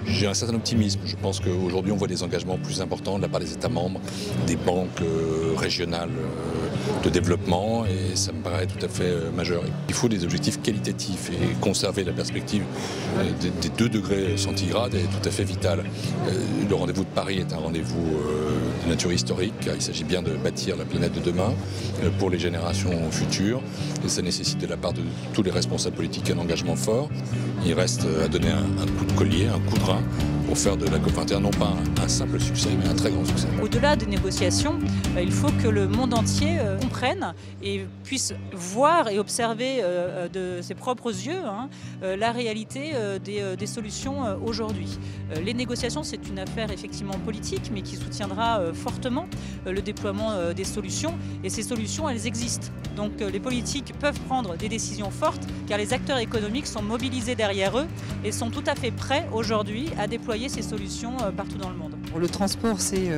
J'ai un certain optimisme. Je pense qu'aujourd'hui, on voit des engagements plus importants de la part des États membres, des banques régionales de développement, et ça me paraît tout à fait majeur. Il faut des objectifs qualitatifs et conserver la perspective des 2 degrés centigrades est tout à fait vital. Le rendez-vous de Paris est un rendez-vous de nature historique, car il s'agit bien de bâtir la planète de demain pour les générations futures, et ça nécessite de la part de tous les responsables politiques un engagement fort. Il reste à donner un coup de collier, un coup de rein pour faire de la COP21 non pas un simple succès, mais un très grand succès. Au-delà des négociations, il faut que le monde entier comprenne et puisse voir et observer de ses propres yeux la réalité des solutions aujourd'hui. Les négociations, c'est une affaire effectivement politique, mais qui soutiendra fortement le déploiement des solutions. Et ces solutions, elles existent. Donc les politiques peuvent prendre des décisions fortes, car les acteurs économiques sont mobilisés derrière eux et sont tout à fait prêts aujourd'hui à déployer ces solutions partout dans le monde. Le transport, c'est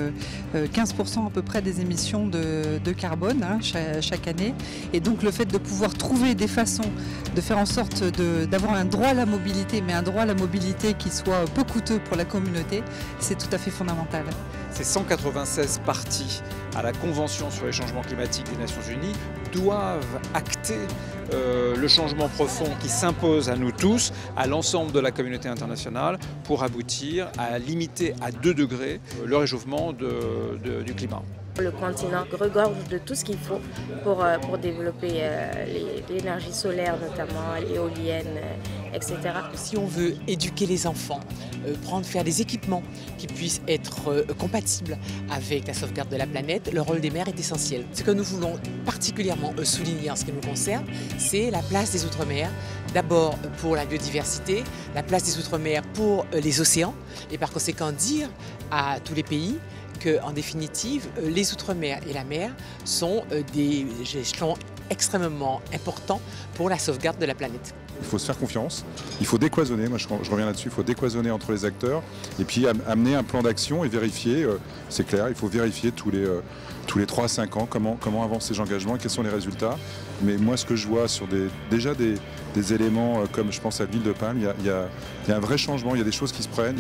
15% à peu près des émissions de carbone chaque année. Et donc le fait de pouvoir trouver des façons de faire en sorte d'avoir un droit à la mobilité, mais un droit à la mobilité qui soit peu coûteux pour la communauté, c'est tout à fait fondamental. Ces 196 parties à la Convention sur les changements climatiques des Nations Unies doivent acter le changement profond qui s'impose à nous tous, à l'ensemble de la communauté internationale, pour aboutir à limiter à 2 degrés le réchauffement du climat. Le continent regorge de tout ce qu'il faut pour développer l'énergie solaire, notamment l'éolienne, etc. Si on veut éduquer les enfants, faire des équipements qui puissent être compatibles avec la sauvegarde de la planète, le rôle des mers est essentiel. Ce que nous voulons particulièrement souligner en ce qui nous concerne, c'est la place des Outre-mer. D'abord pour la biodiversité, la place des Outre-mer pour les océans, et par conséquent dire à tous les pays qu'en définitive, les Outre-mer et la mer sont des échelons extrêmement importants pour la sauvegarde de la planète. Il faut se faire confiance, il faut décloisonner, moi je reviens là-dessus, il faut décloisonner entre les acteurs et puis amener un plan d'action et vérifier, c'est clair, il faut vérifier tous les 3 à 5 ans comment avancent ces engagements et quels sont les résultats. Mais moi ce que je vois sur déjà des éléments comme je pense à l'huile de palme, il y a un vrai changement, il y a des choses qui se prennent,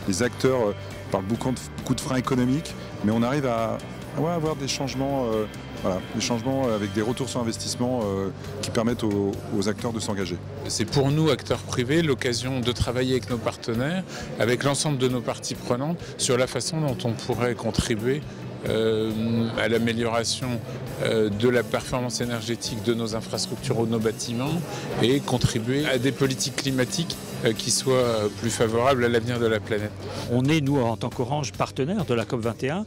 les acteurs parlent beaucoup de freins économiques, mais on arrive à avoir des changements, des changements avec des retours sur investissement qui permettent aux acteurs de s'engager. C'est pour nous, acteurs privés, l'occasion de travailler avec nos partenaires, avec l'ensemble de nos parties prenantes, sur la façon dont on pourrait contribuer à l'amélioration de la performance énergétique de nos infrastructures ou de nos bâtiments et contribuer à des politiques climatiques qui soient plus favorables à l'avenir de la planète. On est, nous, en tant qu'Orange, partenaire de la COP21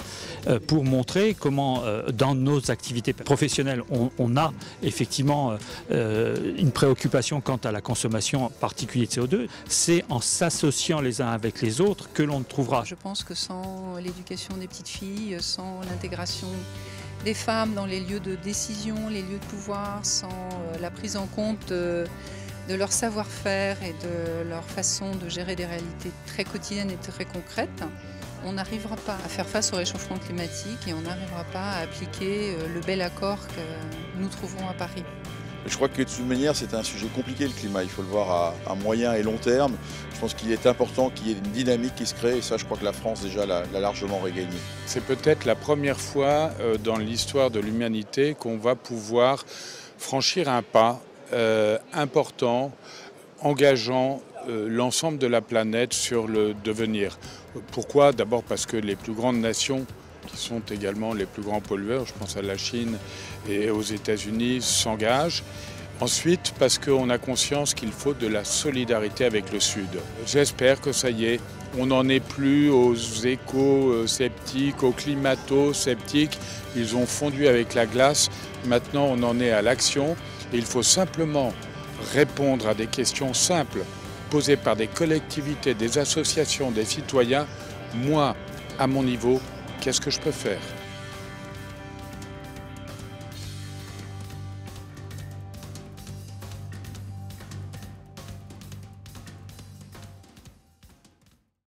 pour montrer comment, dans nos activités professionnelles, on a effectivement une préoccupation quant à la consommation, en particulier de CO2. C'est en s'associant les uns avec les autres que l'on trouvera. Je pense que sans l'éducation des petites filles, sans l'intégration des femmes dans les lieux de décision, les lieux de pouvoir, sans la prise en compte de leur savoir-faire et de leur façon de gérer des réalités très quotidiennes et très concrètes, on n'arrivera pas à faire face au réchauffement climatique et on n'arrivera pas à appliquer le bel accord que nous trouvons à Paris. Je crois que de toute manière c'est un sujet compliqué le climat, il faut le voir à moyen et long terme. Je pense qu'il est important qu'il y ait une dynamique qui se crée et ça je crois que la France déjà l'a largement regagné. C'est peut-être la première fois dans l'histoire de l'humanité qu'on va pouvoir franchir un pas important, engageant l'ensemble de la planète sur le devenir. Pourquoi? D'abord parce que les plus grandes nations qui sont également les plus grands pollueurs, je pense à la Chine et aux États-Unis, s'engagent. Ensuite, parce qu'on a conscience qu'il faut de la solidarité avec le Sud. J'espère que ça y est, on n'en est plus aux éco-sceptiques, aux climato-sceptiques. Ils ont fondu avec la glace. Maintenant, on en est à l'action. Et il faut simplement répondre à des questions simples posées par des collectivités, des associations, des citoyens. Moi, à mon niveau, qu'est-ce que je peux faire ?